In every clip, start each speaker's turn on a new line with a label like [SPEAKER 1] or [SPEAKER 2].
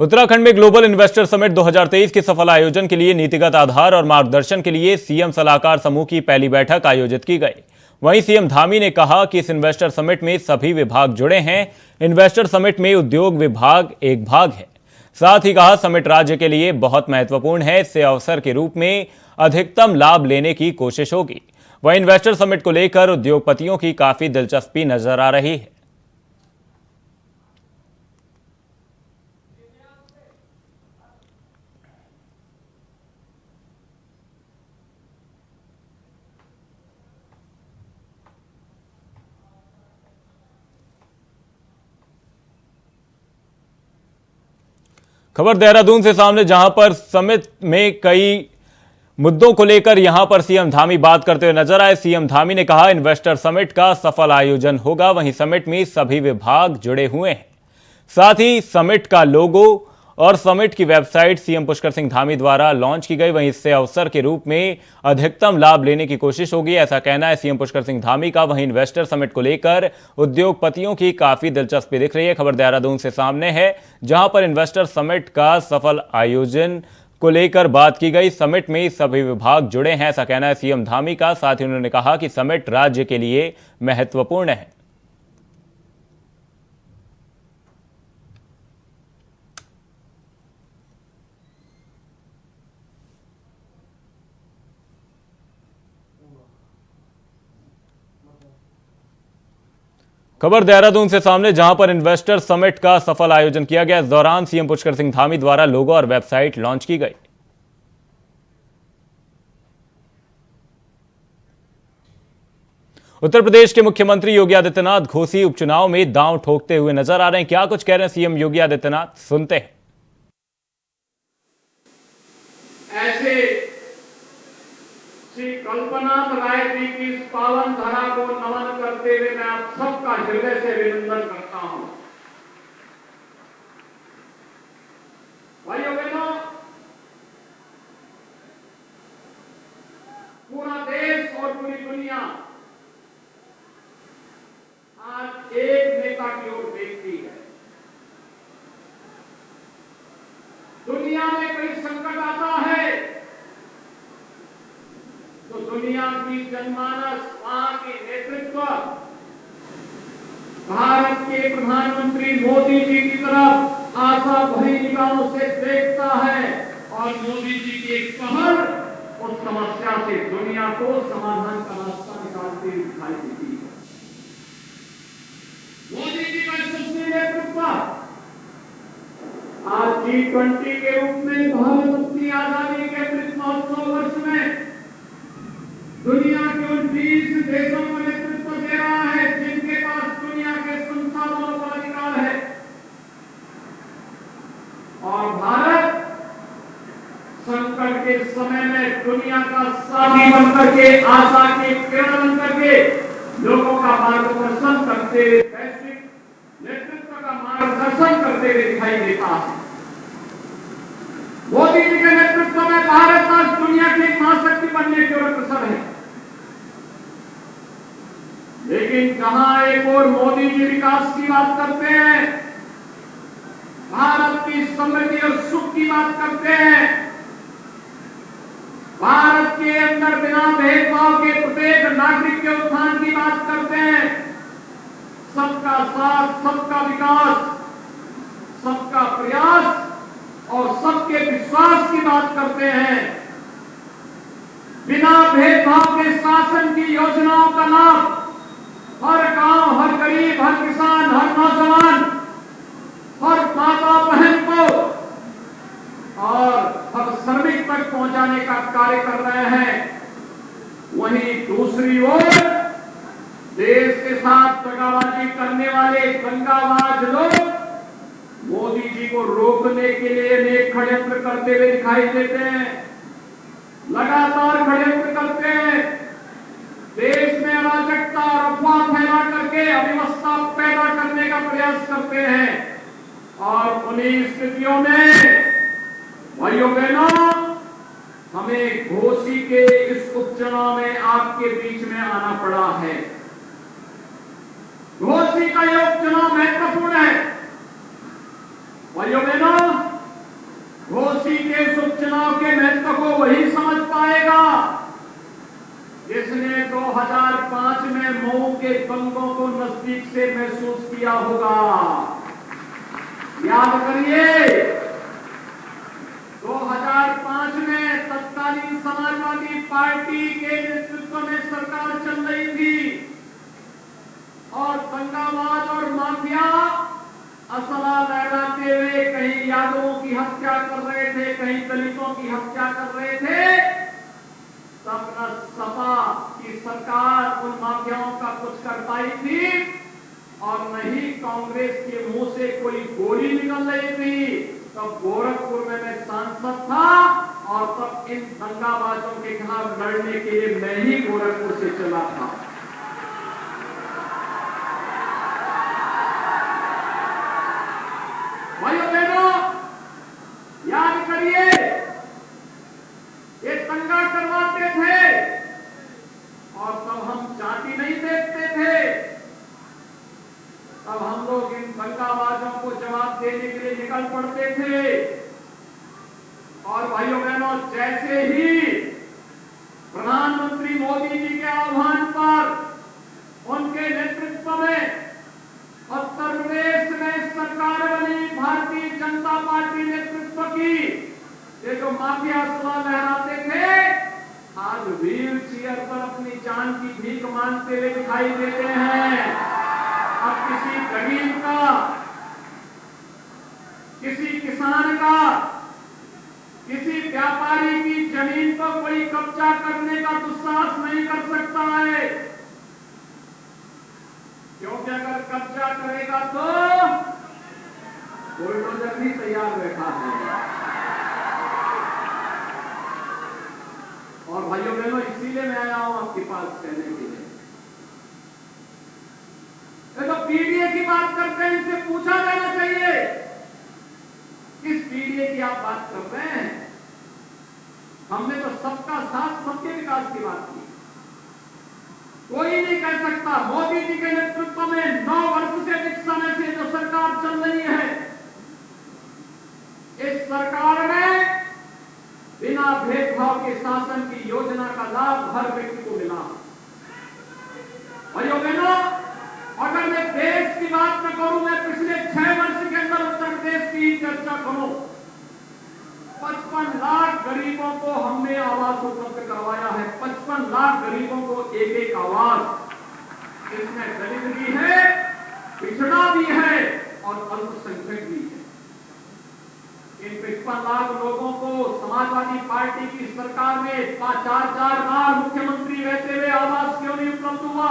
[SPEAKER 1] उत्तराखंड में global investor summit 2023 के सफल आयोजन के लिए नीतिगत आधार और मार्गदर्शन के लिए सीएम सलाहकार समूह की पहली बैठक आयोजित की गई। वहीं सीएम धामी ने कहा कि इस इन्वेस्टर समिट में सभी विभाग जुड़े हैं। इन्वेस्टर समिट में उद्योग विभाग एक भाग है। साथ ही कहा समिट राज्य के लिए बहुत महत्वपूर्ण है, इससे अवसर के रूप में अधिकतम लाभ लेने की कोशिश होगी। वहीं इन्वेस्टर समिट को लेकर उद्योगपतियों की काफी दिलचस्पी नजर आ रही है। खबर देहरादून से सामने, जहां पर समिट में कई मुद्दों को लेकर यहां पर सीएम धामी बात करते हुए नजर आए। सीएम धामी ने कहा इन्वेस्टर समिट का सफल आयोजन होगा। वहीं समिट में सभी विभाग जुड़े हुए हैं। साथ ही समिट का लोगो और समिट की वेबसाइट सीएम पुष्कर सिंह धामी द्वारा लॉन्च की गई। वहीं इससे अवसर के रूप में अधिकतम लाभ लेने की कोशिश होगी, ऐसा कहना है सीएम पुष्कर सिंह धामी का। वहीं इन्वेस्टर समिट को लेकर उद्योगपतियों की काफी दिलचस्पी दिख रही है। खबर देहरादून से सामने है, जहां पर इन्वेस्टर समिट का सफल आयोजन को लेकर बात की गई। समिट में सभी विभाग जुड़े हैं, ऐसा कहना है सीएम धामी का। साथ ही उन्होंने कहा कि समिट राज्य के लिए महत्वपूर्ण है। खबर देहरादून से सामने, जहां पर इन्वेस्टर समिट का सफल आयोजन किया गया। इस दौरान सीएम पुष्कर सिंह धामी द्वारा लोगो और वेबसाइट लॉन्च की गई। उत्तर प्रदेश के मुख्यमंत्री योगी आदित्यनाथ घोसी उपचुनाव में दांव ठोकते हुए नजर आ रहे हैं। क्या कुछ कह रहे हैं सीएम योगी आदित्यनाथ, सुनते हैं।
[SPEAKER 2] ऐसे श्री कल्पनाथ राय जी की इस पावन धरा को नमन करते हुए मैं आप सबका हृदय से अभिनंदन करता हूं। भाइयों बहनों, पूरा देश और पूरी दुनिया आज एक नेता की ओर देखती है। दुनिया में कोई संकट आता है तो दुनिया की जनमानस वहां के नेतृत्व भारत के प्रधानमंत्री मोदी जी की तरफ आशा भरी निगाहों से देखता है और मोदी जी की एक पहल उस समस्या से दुनिया को समाधान का रास्ता निकालते दिखाई देती है। मोदी जी का यशस्वी नेतृत्व आज G20 के रूप में भारत अपनी आजादी के अमृत महोत्सव वर्ष में दुनिया के उन 20 देशों को नेतृत्व दे रहा है जिनके पास दुनिया के संसाधनों का अधिकार है। और भारत संकट के समय में दुनिया का साथी बनकर के, आशा के किरण बनकर के लोगों का मार्गदर्शन करते हुए, वैश्विक नेतृत्व का मार्गदर्शन करते हुए दिखाई देता है। मोदी जी के नेतृत्व में भारत आज दुनिया की एक महाशक्ति बनने की ओर अग्रसर है। लेकिन जहां एक और मोदी जी विकास की बात करते हैं, भारत की समृद्धि और सुख की बात करते हैं, भारत के अंदर बिना भेदभाव के प्रत्येक नागरिक के उत्थान की बात करते हैं, सबका साथ, सबका विकास, सबका प्रयास और सबके विश्वास की बात करते हैं, बिना भेदभाव के शासन की योजनाओं का लाभ हर गांव, हर गरीब, हर किसान, हर नौजवान, हर माता बहन को और हर श्रमिक तक पहुंचाने का कार्य कर रहे हैं। वहीं दूसरी ओर देश के साथ दगाबाजी करने वाले दंगाबाज लोग मोदी जी को रोकने के लिए अनेक षड्यंत्र करते हुए दिखाई देते हैं, लगातार षड्यंत्र करते हैं, देश में अराजकता और अफवाह फैला करके अव्यवस्था पैदा करने का प्रयास करते हैं। और उन्हीं स्थितियों में भाइयों बहनों, हमें घोसी के इस उपचुनाव में आपके बीच में आना पड़ा है। घोसी का यह उपचुनाव महत्वपूर्ण है। भाइयों बहनों, घोसी के इस उपचुनाव के महत्व को वही समझ पाएगा जिसने 2005 में मऊ के दंगों को नजदीक से महसूस किया होगा। याद करिए, 2005 में तत्कालीन समाजवादी पार्टी के नेतृत्व में सरकार चल रही थी और दंगाबाज और माफिया असला लहराते हुए कहीं यादवों की हत्या कर रहे थे, कहीं दलितों की हत्या कर रहे थे। तब न सपा की सरकार उन माफियाओं का कुछ कर पाई थी और न ही कांग्रेस के मुंह से कोई गोली निकल रही थी। तब गोरखपुर में मैं सांसद था और तब इन दंगाबाजों के खिलाफ लड़ने के लिए मैं ही गोरखपुर से चला था। भाइयों बहनों, याद करिए, ये दंगा करवाते थे और तब हम जाति नहीं देखते थे। तब हम लोग इन दंगाबाजों को जवाब देने के लिए निकल पड़ते थे। और भाइयों बहनों, जैसे ही प्रधानमंत्री मोदी जी के आह्वान पर उनके नेतृत्व में उत्तर प्रदेश में सरकार बनी, भारतीय जनता पार्टी नेतृत्व की, ये जो माफिया असला लहराते थे आज व्हील चेयर पर अपनी जान की भीख मांगते हुए दिखाई देते हैं। अब किसी गरीब का, किसी किसान का, किसी व्यापारी की जमीन पर कोई कब्जा करने का दुस्साहस नहीं कर सकता है, क्योंकि अगर कब्जा करेगा तो बुलडोजर भी तैयार बैठा है। और भाइयों बहनों, इसीलिए मैं आया हूं आपके पास कहने के लिए। तो पीडीए की बात करते हैं, इनसे पूछा जाना चाहिए किस पीडीए की आप बात कर रहे हैं। हमने तो सबका साथ, सबके विकास की बात की। कोई नहीं कह सकता मोदी जी के नेतृत्व में 9 वर्ष से अधिक समय से जो सरकार चल रही है, इस सरकार में बिना भेदभाव के शासन की योजना का लाभ हर व्यक्ति को मिला। भाइयों बहनों, अगर मैं देश की बात न करूं, मैं पिछले 6 वर्ष के अंदर उत्तर प्रदेश की चर्चा करूं, 55 लाख गरीबों को हमने आवास उपलब्ध करवाया है। 55 लाख गरीबों को एक एक आवास। इसमें दलित भी है, पिछड़ा भी है और अल्पसंख्यक भी है। इन 55 लाख लोगों को समाजवादी पार्टी की सरकार में 4 बार मुख्यमंत्री रहते हुए आवास क्यों नहीं उपलब्ध हुआ?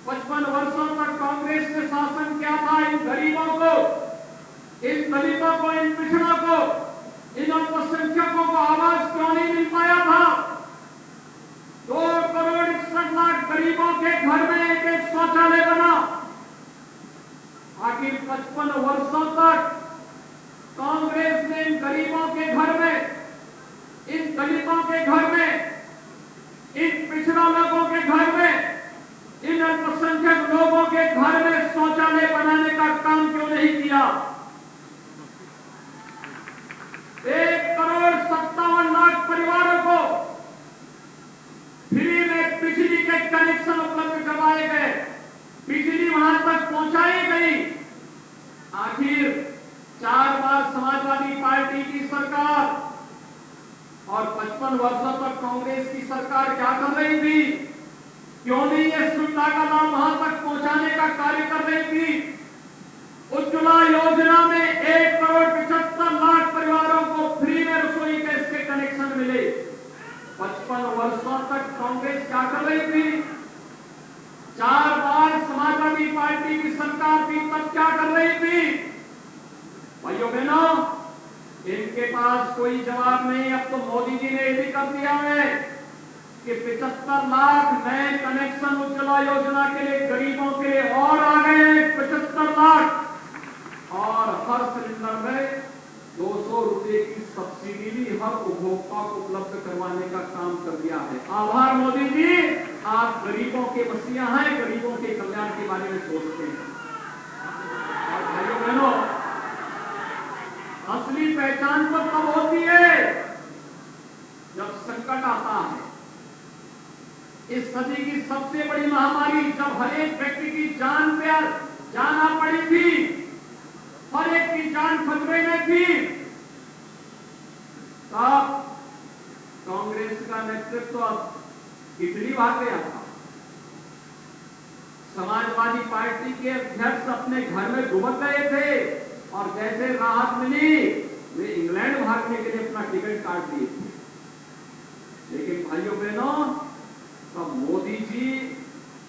[SPEAKER 2] 55 वर्षों तक कांग्रेस ने शासन किया था। इन गरीबों को, इन दलितों को, इन पिछड़ों को, इन अल्पसंख्यकों को आवास क्यों नहीं मिल पाया था? 2 करोड़ 61 लाख गरीबों के घर में एक एक शौचालय बना। आखिर 55 वर्षों तक कांग्रेस ने इन गरीबों के घर में, इन दलितों के घर में, इन पिछड़ा लोगों के घर में, इन अल्पसंख्यक लोगों के घर में शौचालय बनाने का काम क्यों नहीं किया? 1 करोड़ 57 लाख परिवारों को फ्री में बिजली के कनेक्शन उपलब्ध करवाए गए, बिजली वहां तक पहुंचाई गई। आखिर 4 बार समाजवादी पार्टी की सरकार और 55 वर्षों तक कांग्रेस की सरकार क्या कर रही थी? क्यों नहीं ये सुविधा का लाभ वहां तक पहुंचाने का कार्य कर रही थी? उज्ज्वला योजना में 1 करोड़ 75 लाख परिवारों को फ्री में रसोई गैस के कनेक्शन मिले। 55 वर्षों तक कांग्रेस क्या कर रही थी? 4 बार समाजवादी पार्टी की सरकार थी, तब क्या कर रही थी? भाइयों बहनों, इनके पास कोई जवाब नहीं। अब तो मोदी जी ने यह भी कर दिया है कि 75 लाख नए कनेक्शन उज्ज्वला योजना के लिए गरीबों के लिए और आ गए हैं। 75 लाख और हर सिलेंडर में 200 रुपए की सब्सिडी भी हर उपभोक्ता को उपलब्ध करवाने का काम कर दिया है। आभार मोदी जी, आप गरीबों के मसीहा हैं, गरीबों के कल्याण के बारे में सोचते हैं। और भाइयों बहनों, असली असली पहचान तो तब होती है जब संकट आता है। इस सदी की सबसे बड़ी महामारी जब हर एक व्यक्ति की जान पे जाना पड़ी थी, हर एक की जान खतरे में थी, तब कांग्रेस का नेतृत्व इटली भाग गया था। समाजवादी पार्टी के अध्यक्ष अपने घर में दुबक गए थे और जैसे राहत मिली वे इंग्लैंड भागने के लिए अपना टिकट काट दिए थे। लेकिन भाइयों बहनों, तब मोदी जी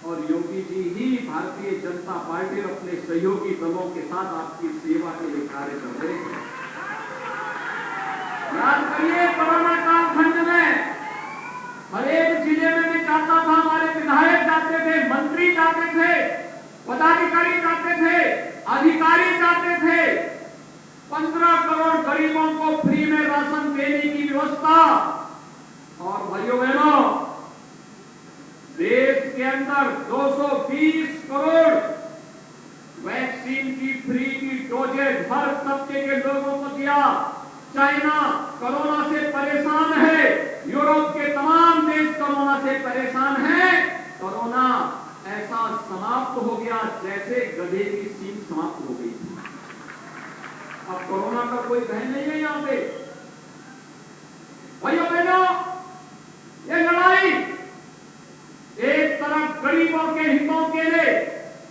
[SPEAKER 2] और योगी जी ही भारतीय जनता पार्टी और अपने सहयोगी दलों के साथ आपकी सेवा के लिए कार्य कर रहे हैं। याद करिए, कोरोना कालखंड में हर एक जिले में मैं जाता था, हमारे विधायक जाते थे, मंत्री जाते थे, पदाधिकारी जाते थे, अधिकारी जाते थे। 15 करोड़ गरीबों को फ्री में राशन देने की व्यवस्था। और भाइयों बहनों, देश के अंदर 220 करोड़ वैक्सीन की फ्री की डोजेज हर तबके के लोगों को दिया। चाइना कोरोना से परेशान है, यूरोप के तमाम देश कोरोना से परेशान हैं। कोरोना ऐसा समाप्त हो गया जैसे गधे की सींग समाप्त हो गई। अब कोरोना का कोई बहन नहीं है यहां पे। भाइयों बहनों, ये लड़ाई एक तरफ गरीबों के हितों के लिए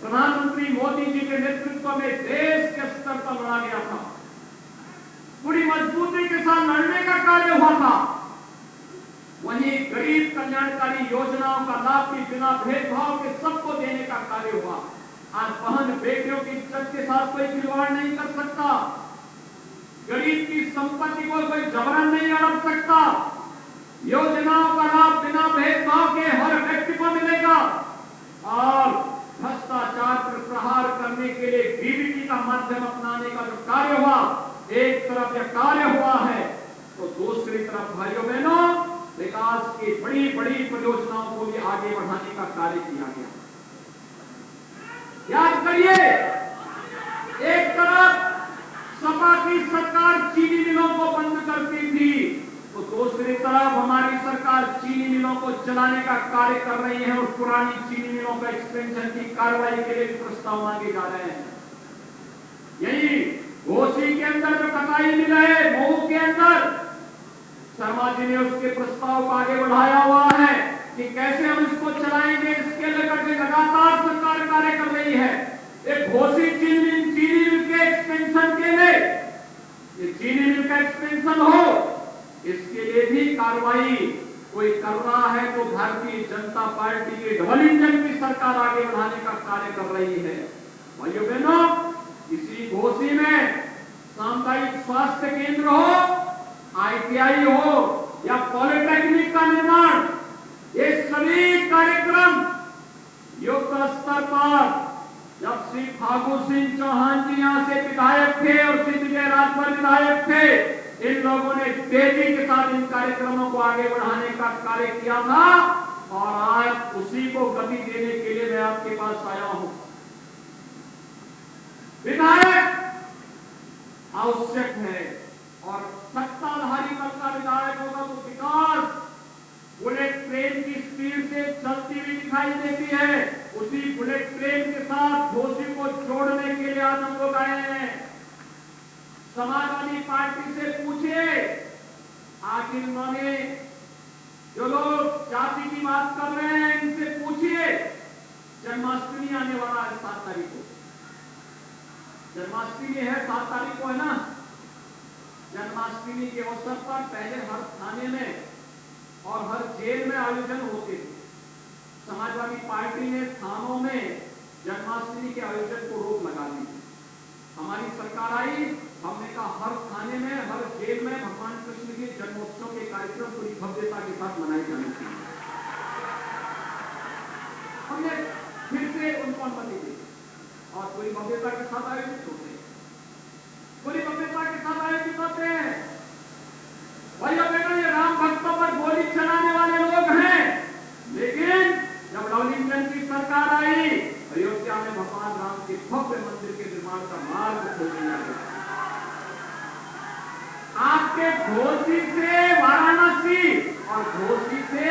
[SPEAKER 2] प्रधानमंत्री मोदी जी के नेतृत्व में देश के स्तर पर लड़ा गया था, पूरी मजबूती के साथ लड़ने का कार्य हुआ था। वहीं गरीब कल्याणकारी योजनाओं का लाभ भी बिना भेदभाव के सबको देने का कार्य हुआ। आज बहन बेटियों की इज्जत के साथ कोई खिलवाड़ नहीं कर सकता, गरीब की संपत्ति को कोई जबरन नहीं हड़प सकता। योजनाओं का लाभ बिना भेदभाव के हर व्यक्ति को मिलेगा और भ्रष्टाचार पर प्रहार करने के लिए डीबीटी का माध्यम अपनाने का जो कार्य हुआ, एक तरफ यह कार्य हुआ है तो दूसरी तरफ भाइयों बहनों विकास की बड़ी बड़ी परियोजनाओं को भी आगे बढ़ाने का कार्य किया गया। याद करिए, एक तरफ सपा की सरकार चीनी मिलों को बंद करती थी तो दूसरी तरफ हमारी सरकार चीनी मिलों को चलाने का कार्य कर रही है और पुरानी चीनी मिलों का एक्सपेंशन की कार्रवाई के लिए प्रस्ताव मांगे जा रहे हैं। यही घोसी के अंदर जो कटाई मिल है, मऊ के अंदर शर्मा जी ने उसके प्रस्ताव को आगे बढ़ाया हुआ है कि कैसे हम इसको चलाएंगे। इसके लेकर के लगातार सरकार कार्य कर रही है। एक घोसी चीनी मिल के एक्सपेंशन के लिए, ये चीनी मिल का एक्सपेंशन हो, इसके लिए भी कार्रवाई कोई कर रहा है तो भारतीय जनता पार्टी की डबल इंजन की सरकार आगे बढ़ाने का कार्य कर रही है। भाइयों बहनों, इसी घोसी में सामुदायिक स्वास्थ्य केंद्र हो, ITI हो या पॉलिटेक्निक का निर्माण, ये सभी कार्यक्रम युद्ध स्तर पर जब श्री फागू सिंह चौहान जी यहाँ से विधायक थे और श्री विजय राजभर विधायक थे, इन लोगों ने तेजी के साथ इन कार्यक्रमों को आगे बढ़ाने का कार्य किया था और आज उसी को गति देने के लिए मैं आपके पास आया हूं। विधायक आवश्यक है और सत्ताधारी दल का विधायक होगा तो विकास बुलेट ट्रेन की स्पीड से चलती हुई दिखाई देती है। उसी बुलेट ट्रेन के साथ घोसी को जोड़ने के लिए आज हम लोग आए हैं। समाजवादी पार्टी से पूछिए, आखिर इन्होंने जो लोग जाति की बात कर रहे हैं इनसे पूछिए, जन्माष्टमी आने वाला है 7 तारीख को, जन्माष्टमी है 7 तारीख को है ना। जन्माष्टमी के अवसर पर पहले हर थाने में और हर जेल में आयोजन होते थे। समाजवादी पार्टी ने थानों में जन्माष्टमी के आयोजन को रोक लगा दी। हमारी सरकार आई, हमने कहा हर थाने में हर जेल में भगवान कृष्ण के जन्मोत्सव के कार्यक्रम पूरी भव्यता के साथ मनाए जाने चाहिए। हमने फिर से उनको अनुमति दी और पूरी भव्यता के साथ आयोजित होते हैं, पूरी भव्यता के साथ आयोजित होते हैं। भैया बेटा, ये राम भक्तों पर गोली चलाने वाले लोग हैं, लेकिन जब डबल इंजन की सरकार आई, अयोध्या में भगवान राम के भव्य मंदिर के निर्माण का मार्ग खोल दिया गया। घोसी से वाराणसी और घोसी से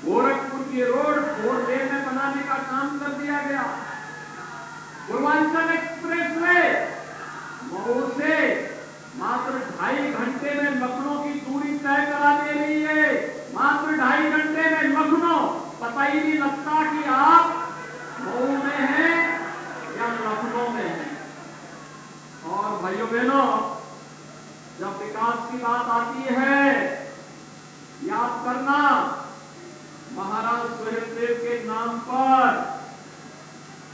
[SPEAKER 2] गोरखपुर की रोड 4 लेन में बनाने का काम कर दिया गया। पूर्वांचल एक्सप्रेसवे मऊ से मात्र 2.5 घंटे में लखनऊ की दूरी तय करा दे रही है। मात्र 2.5 घंटे में लखनऊ, पता ही नहीं लगता कि आप मऊ में हैं या लखनऊ में हैं। और भाइयों बहनों, जब विकास की बात आती है, याद करना महाराज सुहेलदेव के नाम पर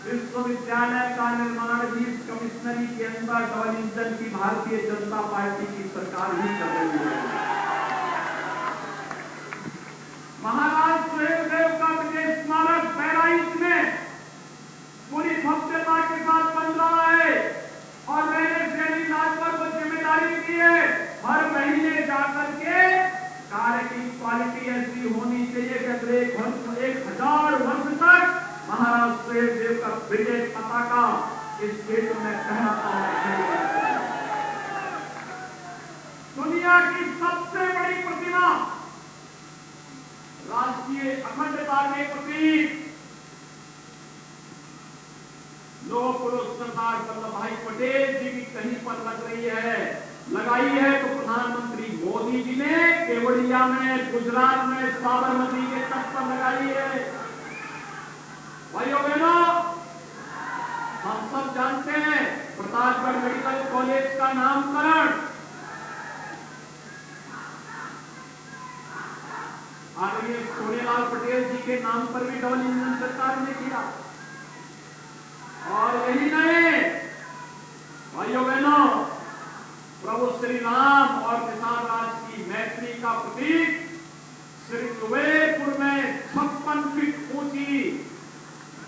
[SPEAKER 2] विश्वविद्यालय का निर्माण भी कमिश्नरी के अंदर डबल इंजन की भारतीय जनता पार्टी की सरकार ही कर रही है। महाराज सुहेलदेव का विजय स्मारक बहराइच में पूरी भव्यता के साथ बन रहा है और मैंने श्री राज पर वो जिम्मेदारी दी है, हर महीने जाकर के कार्य की क्वालिटी ऐसी होनी चाहिए कि अगले 1000 वर्ष तक महाराज सुहेलदेव का विजय पताका इस क्षेत्र में फहराता हुआ। दुनिया की सबसे बड़ी प्रतिमा, राष्ट्रीय अखंडता के प्रतीक लोह पुरुष सरदार वल्लभ भाई पटेल जी की कहीं पर लग रही है, लगाई है तो प्रधानमंत्री मोदी जी ने केवड़िया में, गुजरात में साबरमती के तट पर लगाई है। भाइयों बहनों, हम सब जानते हैं प्रतापगढ़ मेडिकल कॉलेज का नामकरण आदरणीय सोनेलाल पटेल जी के नाम पर भी डबल इंजन सरकार ने किया। और यही नहीं भाइयों बहनों, प्रभु श्री राम और किसान राज की मैत्री का प्रतीक श्री कुबेरपुर में 56 फीट ऊंची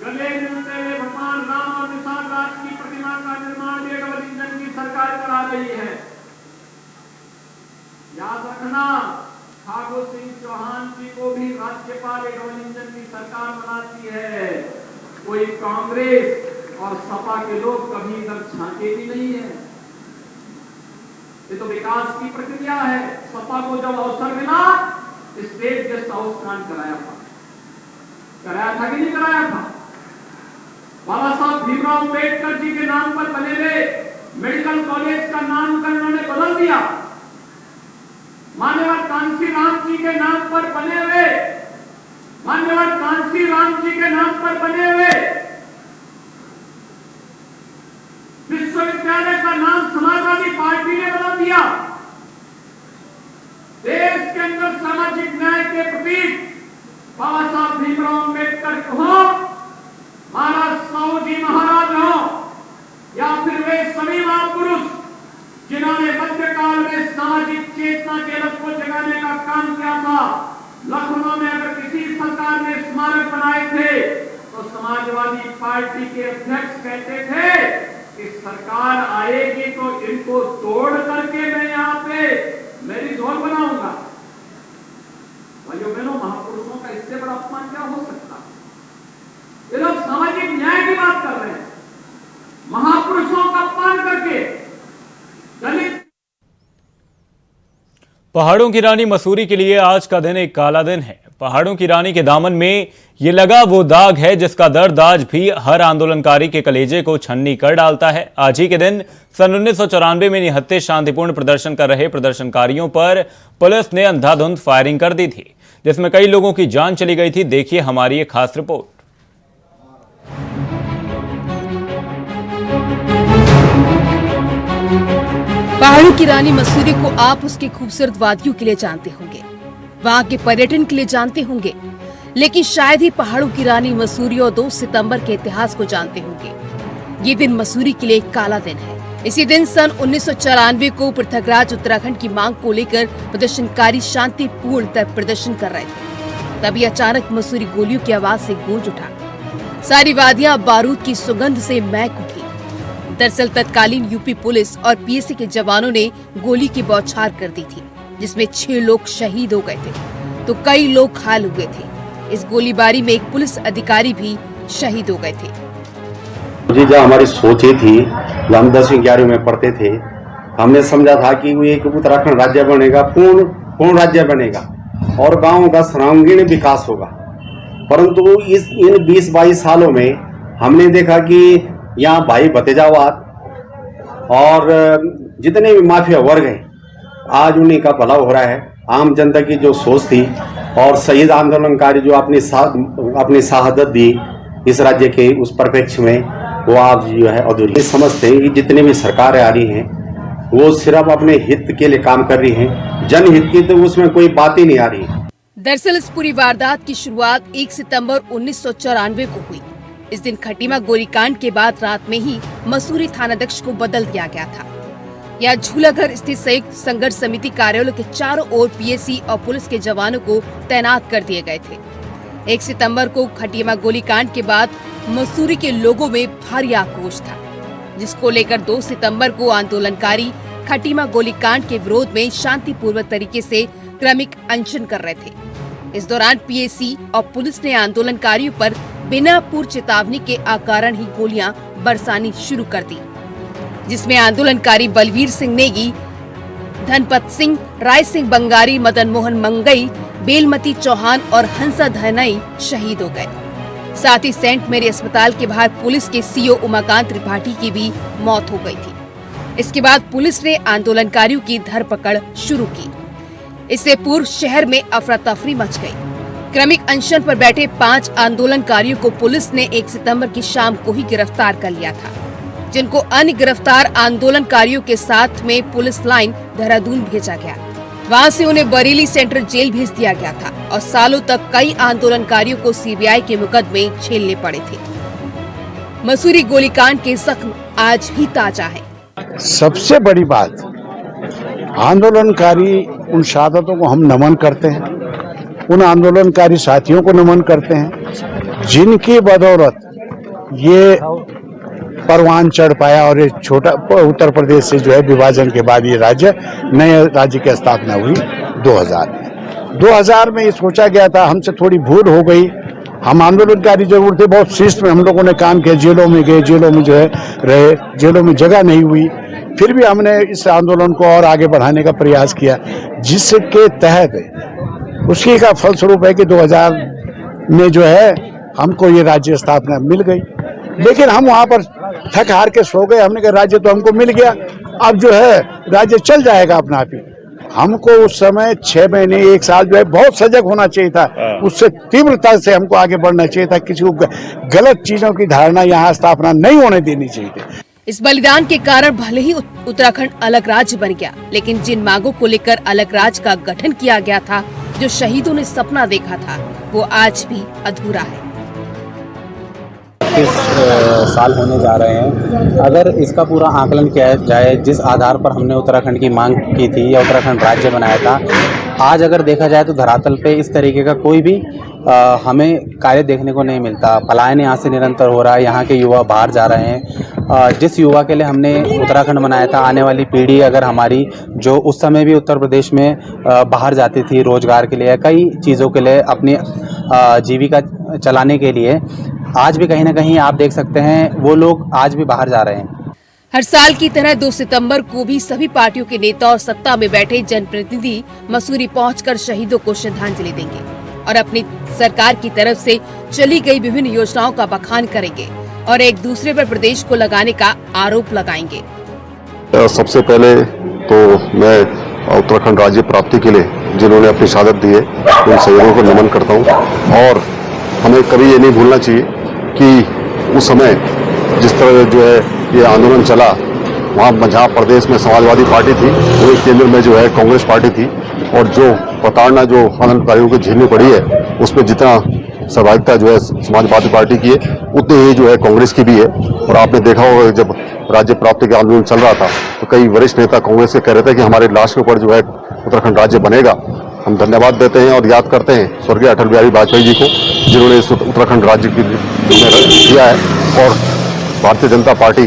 [SPEAKER 2] गले मिलते हुए भगवान राम और किसान राज की प्रतिमा का निर्माण भी डबल इंजन की सरकार करा रही है। याद रखना, ठाकुर सिंह चौहान जी को भी राज्यपाल डबल इंजन की सरकार बनाती है। कोई कांग्रेस और सपा के लोग कभी इधर झांके भी नहीं है। ये तो विकास की प्रक्रिया है। सपा को जब अवसर मिला, स्टेट गेस्ट हाउस कांड कराया था कि नहीं कराया था? बाबा साहब भीमराव अम्बेडकर जी के नाम पर बने हुए मेडिकल कॉलेज का नामकरण उन्होंने बदल दिया। मान्यवर कांसी राम जी के नाम पर बने हुए, मान्यवर कांसी राम जी के नाम पर बने हुए विश्वविद्यालय का नाम समाजवादी पार्टी ने बदल दिया। देश के अंदर सामाजिक न्याय के प्रतीक बाबा साहब भीमराव अम्बेडकर हो, महाराज साहू जी महाराज हो, या फिर वे सभी महापुरुष जिन्होंने मध्यकाल में सामाजिक चेतना के रथ को जगाने का काम किया था। लखनऊ में अगर किसी सरकार ने स्मारक बनाए थे तो समाजवादी पार्टी के अध्यक्ष कहते थे कि सरकार आएगी तो इनको तोड़ करके मैं यहाँ पे मेरी झोल बनाऊंगा। भाइयों बहनों, महापुरुषों का इससे बड़ा अपमान क्या हो सकता? ये लोग सामाजिक न्याय की बात कर रहे हैं, महापुरुषों का अपमान करके दलित।
[SPEAKER 1] पहाड़ों की रानी मसूरी के लिए आज का दिन एक काला दिन है। पहाड़ों की रानी के दामन में ये लगा वो दाग है जिसका दर्द आज भी हर आंदोलनकारी के कलेजे को छन्नी कर डालता है। आज ही के दिन सन 1994 में निहत्थे शांतिपूर्ण प्रदर्शन कर रहे प्रदर्शनकारियों पर पुलिस ने अंधाधुंध फायरिंग कर दी थी, जिसमें कई लोगों की जान चली गई थी। देखिए हमारी एक खास रिपोर्ट।
[SPEAKER 3] पहाड़ों की रानी मसूरी को आप उसकी खूबसूरत वादियों के लिए जानते होंगे, वहाँ के पर्यटन के लिए जानते होंगे, लेकिन शायद ही पहाड़ों की रानी मसूरी और 2 सितंबर के इतिहास को जानते होंगे। ये दिन मसूरी के लिए एक काला दिन है। इसी दिन सन 1994 को पृथकराज उत्तराखंड की मांग को लेकर प्रदर्शनकारी शांतिपूर्ण तक प्रदर्शन कर रहे थे। तभी अचानक मसूरी गोलियों की आवाज से गूंज उठा। सारी वादियां बारूद की सुगंध से महक उठी। दरअसल तत्कालीन यूपी पुलिस और पीएसी के जवानों ने गोली की बौछार कर दी थी, जिसमें 6 लोग शहीद हो गए थे तो कई लोग घायल हुए थे। इस गोलीबारी में एक पुलिस अधिकारी भी शहीद हो गए थे।
[SPEAKER 4] जी, जो हमारी सोच ये थी, हम 10वीं 11वीं में पढ़ते थे हमने समझा था कि वो एक उत्तराखंड राज्य बनेगा, पूर्ण राज्य बनेगा और गाँव का सर्वांगीण विकास होगा। परंतु इन 20-22 सालों में हमने देखा कि यहाँ भाई भतीजावाद और जितने भी माफिया वर्ग हैं आज उन्हीं का भला हो रहा है। आम जनता की जो सोच थी और शहीद आंदोलनकारी जो अपनी शहादत दी इस राज्य के उस परिप्रेक्ष्य में, वो आज जो है अधूरी। समझते हैं कि जितनी भी सरकारें आ रही हैं वो सिर्फ अपने हित के लिए काम कर रही हैं, जनहित की तो उसमें कोई बात ही नहीं आ रही।
[SPEAKER 3] दरअसल इस पूरी वारदात की शुरुआत 1 सितंबर 1994 को हुई। इस दिन खटीमा गोलीकांड के बाद रात में ही मसूरी थानाध्यक्ष को बदल दिया गया था। यहाँ झूलाघर स्थित संयुक्त संघर्ष समिति कार्यालय के चारों ओर पीएसी और पुलिस के जवानों को तैनात कर दिए गए थे। 1 सितंबर को खटीमा गोलीकांड के बाद मसूरी के लोगों में भारी आक्रोश था, जिसको लेकर 2 सितंबर को आंदोलनकारी खटीमा गोलीकांड के विरोध में शांतिपूर्वक तरीके से क्रमिक अनशन कर रहे थे। इस दौरान पीएसी और पुलिस ने आंदोलनकारियों पर बिना पूर्व चेतावनी के अकारण ही गोलियां बरसानी शुरू कर दी, जिसमें आंदोलनकारी बलवीर सिंह नेगी, धनपत सिंह, राय सिंह बंगारी, मदन मोहन मंगई, बेलमती चौहान और हंसा धनई शहीद हो गए। साथ ही सेंट मेरी अस्पताल के बाहर पुलिस के सीओ उमाकांत त्रिपाठी की भी मौत हो गई थी। इसके बाद पुलिस ने आंदोलनकारियों की धरपकड़ शुरू की। इससे पूर्व शहर में अफरा तफरी मच गई। क्रमिक अनशन पर बैठे 5 आंदोलनकारियों को पुलिस ने 1 सितंबर की शाम को ही गिरफ्तार कर लिया था, जिनको अन्य गिरफ्तार आंदोलनकारियों के साथ में पुलिस लाइन देहरादून भेजा गया। वहां से उन्हें बरेली सेंट्रल जेल भेज दिया गया था और सालों तक कई आंदोलनकारियों को सीबीआई के मुकदमे झेलने पड़े थे। मसूरी गोलीकांड के जख्म आज भी ताजा है।
[SPEAKER 5] सबसे बड़ी बात, आंदोलनकारी उन शहादतों को हम नमन करते हैं, उन आंदोलनकारी साथियों को नमन करते हैं जिनकी बदौलत ये परवान चढ़ पाया और ये छोटा उत्तर प्रदेश से जो है विभाजन के बाद ये राज्य नए राज्य की स्थापना हुई 2000 में ये सोचा गया था, हमसे थोड़ी भूल हो गई। हम आंदोलनकारी जरूर थे, बहुत शिस्त में हम लोगों ने काम किया, जेलों में गए, जेलों में जो है रहे, जेलों में जगह नहीं हुई, फिर भी हमने इस आंदोलन को और आगे बढ़ाने का प्रयास किया, जिसके तहत उसी का फलस्वरूप है कि 2000 में जो है हमको ये राज्य स्थापना मिल गई। लेकिन हम वहाँ पर थक हार के सो गए। हमने कहा राज्य तो हमको मिल गया, अब जो है राज्य चल जाएगा अपना आप ही। हमको उस समय 6 महीने 1 साल जो है बहुत सजग होना चाहिए था, उससे तीव्रता से हमको आगे बढ़ना चाहिए था। किसी को गलत चीजों की धारणा यहाँ स्थापना नहीं होने देनी चाहिए थी।
[SPEAKER 3] इस बलिदान के कारण भले ही उत्तराखंड अलग राज्य बन गया, लेकिन जिन मांगों को लेकर अलग राज्य का गठन किया गया था, जो शहीदों ने सपना देखा था, वो आज भी अधूरा है।
[SPEAKER 6] 30 साल होने जा रहे हैं। अगर इसका पूरा आकलन किया जाए, जिस आधार पर हमने उत्तराखंड की मांग की थी या उत्तराखंड राज्य बनाया था, आज अगर देखा जाए तो धरातल पे इस तरीके का कोई भी हमें कार्य देखने को नहीं मिलता। पलायन यहाँ से निरंतर हो रहा है, यहाँ के युवा बाहर जा रहे हैं। जिस युवा के लिए हमने उत्तराखंड बनाया था, आने वाली पीढ़ी अगर हमारी जो उस समय भी उत्तर प्रदेश में बाहर जाती थी रोजगार के लिए, कई चीज़ों के लिए, अपनी जीविका चलाने के लिए, आज भी कहीं ना कहीं आप देख सकते हैं वो लोग आज भी बाहर जा रहे हैं।
[SPEAKER 3] हर साल की तरह 2 सितंबर को भी सभी पार्टियों के नेता और सत्ता में बैठे जनप्रतिनिधि मसूरी पहुंचकर शहीदों को श्रद्धांजलि देंगे और अपनी सरकार की तरफ से चली गई विभिन्न योजनाओं का बखान करेंगे और एक दूसरे पर प्रदेश को लगाने का आरोप लगाएंगे।
[SPEAKER 7] सबसे पहले तो मैं उत्तराखंड राज्य प्राप्ति के लिए जिन्होंने अपनी शहादत दी है, उन शहीदों को नमन करता हूँ। और हमें कभी ये नहीं भूलना चाहिए कि उस समय जिस तरह जो है ये आंदोलन चला, वहाँ जहाँ प्रदेश में समाजवादी पार्टी थी, वही केंद्र में जो है कांग्रेस पार्टी थी, और जो प्रताड़ना जो आंदोलनकारियों को झेलनी पड़ी है, उसमें जितना सहभागिता जो है समाजवादी पार्टी की है, उतनी ही जो है कांग्रेस की भी है। और आपने देखा होगा जब राज्य प्राप्ति का आंदोलन चल रहा था तो कई वरिष्ठ नेता कांग्रेस के कह रहे थे कि हमारे लाश के ऊपर जो है उत्तराखंड राज्य बनेगा। हम धन्यवाद देते हैं और याद करते हैं स्वर्गीय अटल बिहारी वाजपेयी जी को, जिन्होंने इस उत्तराखंड राज्य की किया है। और भारतीय जनता पार्टी,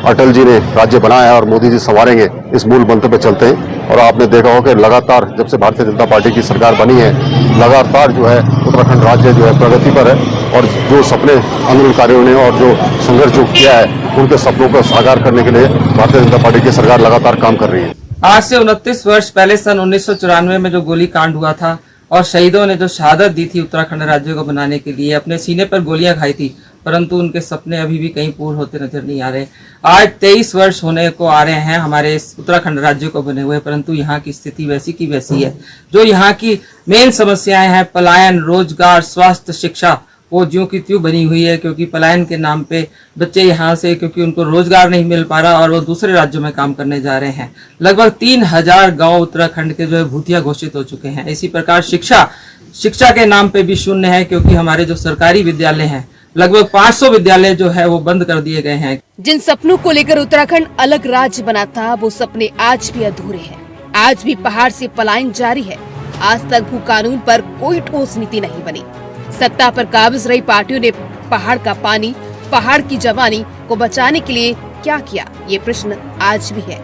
[SPEAKER 7] अटल जी ने राज्य बनाया है और मोदी जी संवारेंगे, इस मूल मंत्र पे चलते हैं। और आपने देखा हो कि लगातार जब से भारतीय जनता पार्टी की सरकार बनी है, लगातार जो है उत्तराखंड राज्य जो है प्रगति पर है। और जो सपने आंदोलनकारियों ने और जो संघर्ष जो किया है, उनके सपनों को साकार करने के लिए भारतीय जनता पार्टी की सरकार लगातार काम कर रही है।
[SPEAKER 8] आज से 29 वर्ष पहले सन 1994 में जो गोली कांड हुआ था और शहीदों ने जो शहादत दी थी उत्तराखंड राज्य को बनाने के लिए, अपने सीने पर गोलियां खाई थी, परंतु उनके सपने अभी भी कहीं पूर्ण होते नजर नहीं आ रहे। आज 23 वर्ष होने को आ रहे हैं हमारे इस उत्तराखंड राज्य को बने हुए, परंतु यहाँ की स्थिति वैसी की वैसी है। जो यहाँ की मेन समस्याएं हैं, पलायन, रोजगार, स्वास्थ्य, शिक्षा, वो ज्यों की त्यों बनी हुई है, क्योंकि पलायन के नाम पे बच्चे यहाँ से, क्योंकि उनको रोजगार नहीं मिल पा रहा और वो दूसरे राज्यों में काम करने जा रहे हैं। लगभग 3000 गांव उत्तराखंड के जो है भूतिया घोषित हो चुके हैं। इसी प्रकार शिक्षा के नाम पे भी शून्य है, क्योंकि हमारे जो सरकारी विद्यालय हैं, लगभग 500 विद्यालय जो है वो बंद कर दिए गए हैं।
[SPEAKER 3] जिन सपनों को लेकर उत्तराखंड अलग राज्य बना था, वो सपने आज भी अधूरे हैं। आज भी पहाड़ से पलायन जारी है। आज तक भू कानून पर कोई ठोस नीति नहीं बनी। सत्ता पर काबिज रही पार्टियों ने पहाड़ का पानी, पहाड़ की जवानी को बचाने के लिए क्या किया, ये प्रश्न आज भी है।